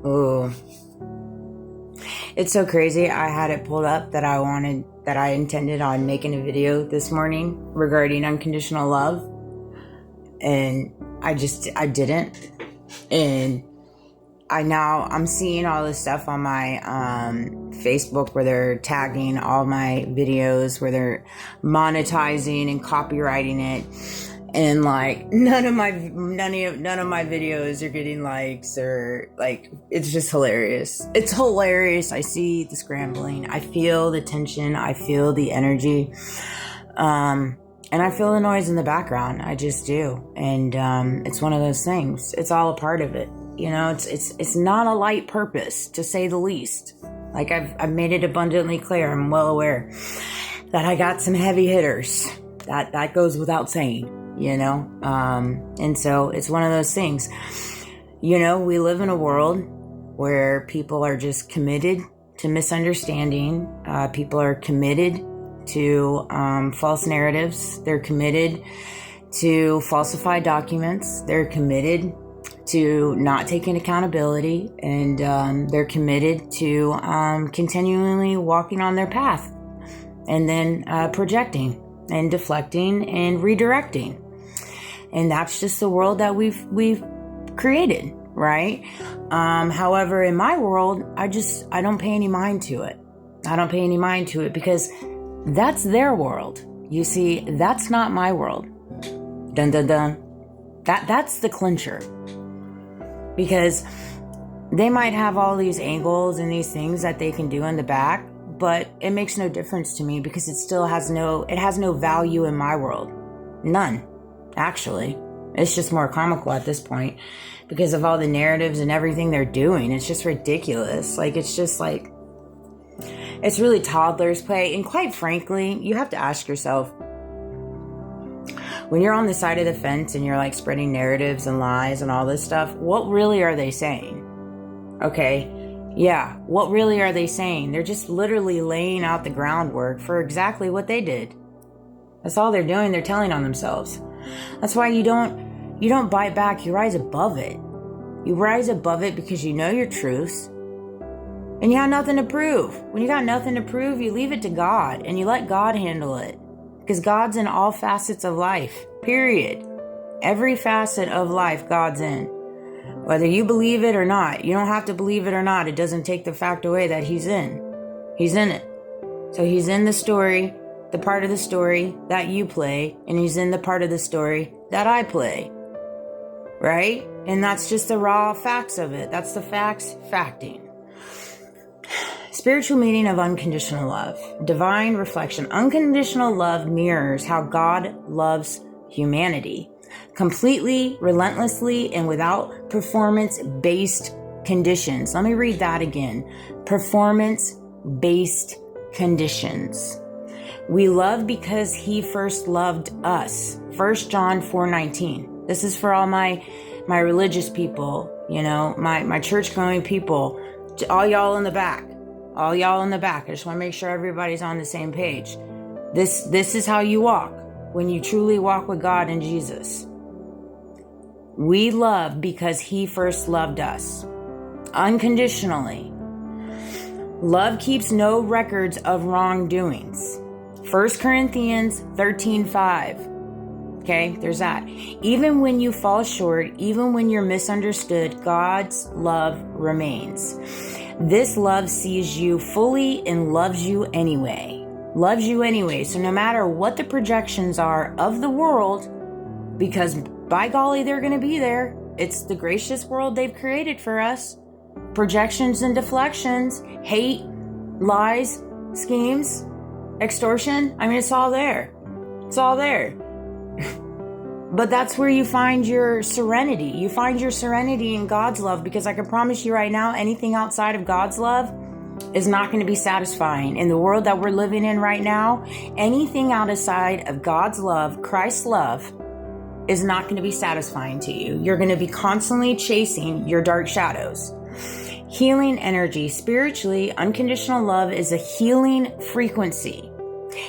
Oh, it's so crazy. I had it pulled up that I intended on making a video this morning regarding unconditional love. And I didn't. And I'm seeing all this stuff on my Facebook where they're tagging all my videos, where they're monetizing and copywriting it. And like none of my videos are getting likes, or like, it's just hilarious. It's hilarious. I see the scrambling. I feel the tension. I feel the energy. And I feel the noise in the background. I just do. And it's one of those things. It's all a part of it. You know, it's not a light purpose, to say the least. Like I've made it abundantly clear. I'm well aware that I got some heavy hitters. That goes without saying. You know, and so it's one of those things. You know, we live in a world where people are just committed to misunderstanding. People are committed to false narratives. They're committed to falsified documents. They're committed to not taking accountability, and they're committed to continually walking on their path, and then projecting and deflecting and redirecting. And that's just the world that we've created, right? However, in my world, I don't pay any mind to it. I don't pay any mind to it because that's their world. You see, that's not my world. Dun dun dun. That's the clincher. Because they might have all these angles and these things that they can do in the back, but it makes no difference to me because it still has no value in my world. None, actually. It's just more comical at this point because of all the narratives and everything they're doing. It's just ridiculous. Like, it's just like, it's really toddler's play. And quite frankly, you have to ask yourself, when you're on the side of the fence and you're like spreading narratives and lies and all this stuff, what really are they saying? Okay. Yeah, what really are they saying? They're just literally laying out the groundwork for exactly what they did. That's all they're doing. They're telling on themselves. That's why you don't bite back. You rise above it. You rise above it because you know your truths and you have nothing to prove. When you got nothing to prove, you leave it to God and you let God handle it, because God's in all facets of life, period. Every facet of life, God's in. Whether you believe it or not, you don't have to believe it or not. It doesn't take the fact away that He's in. He's in it. So He's in the story, the part of the story that you play, and He's in the part of the story that I play. Right? And that's just the raw facts of it. That's the facts facting. Spiritual meaning of unconditional love. Divine reflection. Unconditional love mirrors how God loves humanity. Completely, relentlessly, and without performance-based conditions. Let me read that again. Performance-based conditions. We love because He first loved us. 1 John 4:19. This is for all my religious people, you know, my church-going people, all y'all in the back. All y'all in the back. I just want to make sure everybody's on the same page. This is how you walk when you truly walk with God and Jesus. We love because He first loved us unconditionally. Love keeps no records of wrongdoings. 1 Corinthians 13:5. Okay, there's that. Even when you fall short, even when you're misunderstood, God's love remains. This love sees you fully and loves you anyway. Loves you anyway. So no matter what the projections are of the world, because by golly, they're going to be there. It's the gracious world they've created for us. Projections and deflections, hate, lies, schemes, extortion. I mean, it's all there. It's all there. But that's where you find your serenity. You find your serenity in God's love, because I can promise you right now, anything outside of God's love is not going to be satisfying. In the world that we're living in right now, anything outside of God's love, Christ's love, is not going to be satisfying to you. You're going to be constantly chasing your dark shadows. Healing energy. Spiritually, unconditional love is a healing frequency.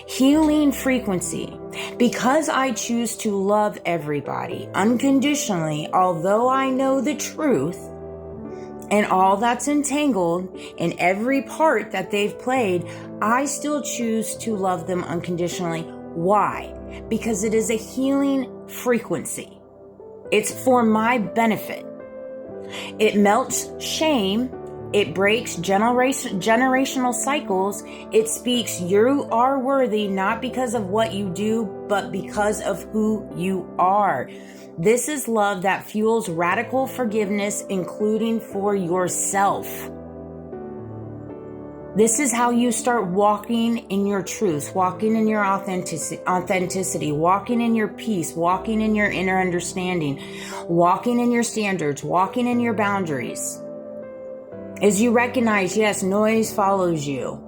Healing frequency. Because I choose to love everybody unconditionally, although I know the truth, and all that's entangled in every part that they've played, I still choose to love them unconditionally. Why? Because it is a healing frequency. It's for my benefit. It melts shame. It breaks generational cycles. It speaks you are worthy, not because of what you do, but because of who you are. This is love that fuels radical forgiveness, including for yourself. This is how you start walking in your truth, walking in your authenticity, walking in your peace, walking in your inner understanding, walking in your standards, walking in your boundaries. As you recognize, yes, noise follows you.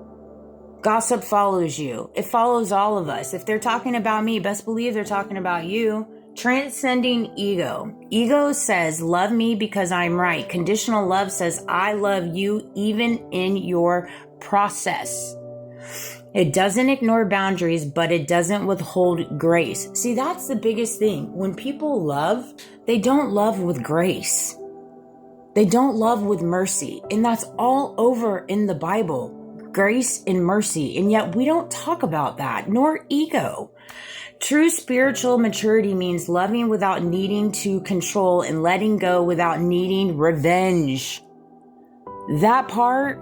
Gossip follows you. It follows all of us. If they're talking about me, best believe they're talking about you. Transcending ego. Ego says, love me because I'm right. Conditional love says, I love you even in your process. It doesn't ignore boundaries, but it doesn't withhold grace. See, that's the biggest thing. When people love, they don't love with grace. They don't love with mercy. And that's all over in the Bible. Grace and mercy. And yet we don't talk about that, nor ego. True spiritual maturity means loving without needing to control and letting go without needing revenge. That part.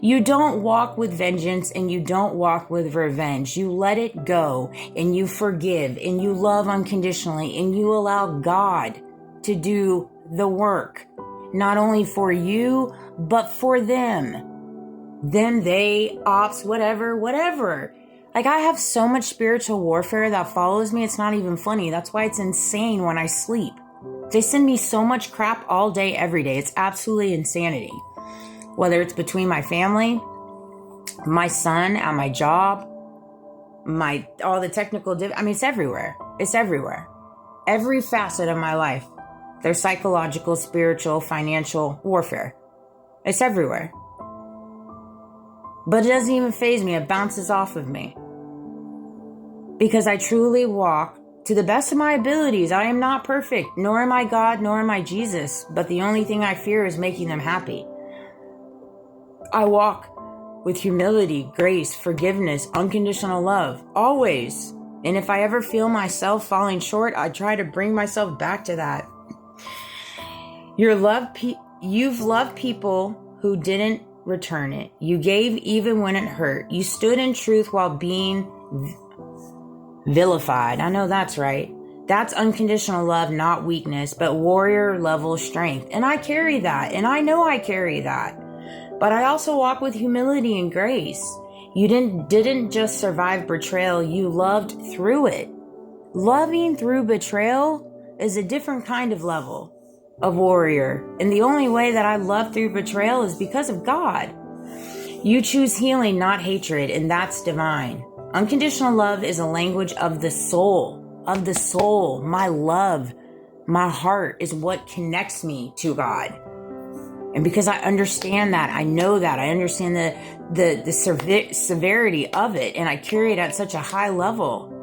You don't walk with vengeance and you don't walk with revenge. You let it go and you forgive and you love unconditionally and you allow God to do the work, not only for you, but for them. Them, they, ops, whatever. Like, I have so much spiritual warfare that follows me. It's not even funny. That's why it's insane when I sleep. They send me so much crap all day, every day. It's absolutely insanity. Whether it's between my family, my son, at my job, all the technical, it's everywhere. It's everywhere. Every facet of my life. There's psychological, spiritual, financial warfare. It's everywhere. But it doesn't even faze me. It bounces off of me. Because I truly walk to the best of my abilities. I am not perfect, nor am I God, nor am I Jesus. But the only thing I fear is making them happy. I walk with humility, grace, forgiveness, unconditional love, always. And if I ever feel myself falling short, I try to bring myself back to that. You've loved people who didn't return it. You gave even when it hurt. You stood in truth while being vilified. I know that's right. That's unconditional love, not weakness, but warrior level strength. And I carry that. And I know I carry that. But I also walk with humility and grace. You didn't just survive betrayal. You loved through it. Loving through betrayal is a different kind of level of warrior. And the only way that I love through betrayal is because of God. You choose healing, not hatred, and that's divine. Unconditional love is a language of the soul. Of the soul. My love, my heart is what connects me to God. And because I understand that, I know that, I understand the severity of it, and I carry it at such a high level.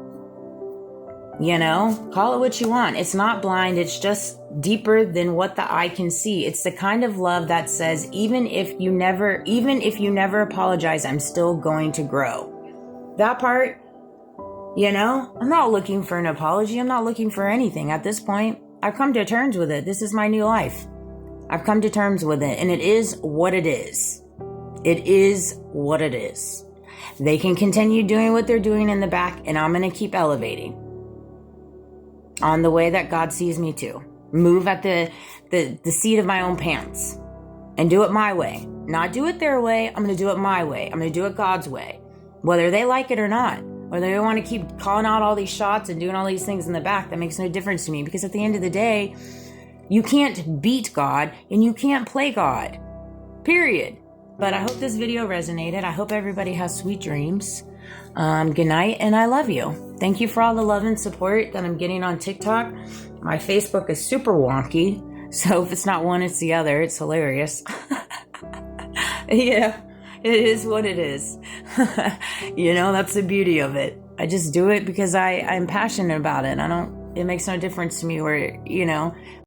You know, call it what you want. It's not blind. It's just deeper than what the eye can see. It's the kind of love that says, even if you never apologize, I'm still going to grow. That part, you know, I'm not looking for an apology. I'm not looking for anything at this point. I've come to terms with it. This is my new life. I've come to terms with it, and it is what it is. It is what it is. They can continue doing what they're doing in the back, and I'm going to keep elevating on the way that God sees me to. Move at the seat of my own pants and do it my way. Not do it their way. I'm going to do it my way. I'm going to do it God's way. Whether they like it or not, whether they want to keep calling out all these shots and doing all these things in the back, that makes no difference to me, because at the end of the day, you can't beat God and you can't play God. Period. But I hope this video resonated. I hope everybody has sweet dreams. Good night, and I love you. Thank you for all the love and support that I'm getting on TikTok. My Facebook is super wonky, so if it's not one, it's the other. It's hilarious. Yeah, it is what it is. You know, that's the beauty of it. I just do it because I'm passionate about it. It makes no difference to me where, you know,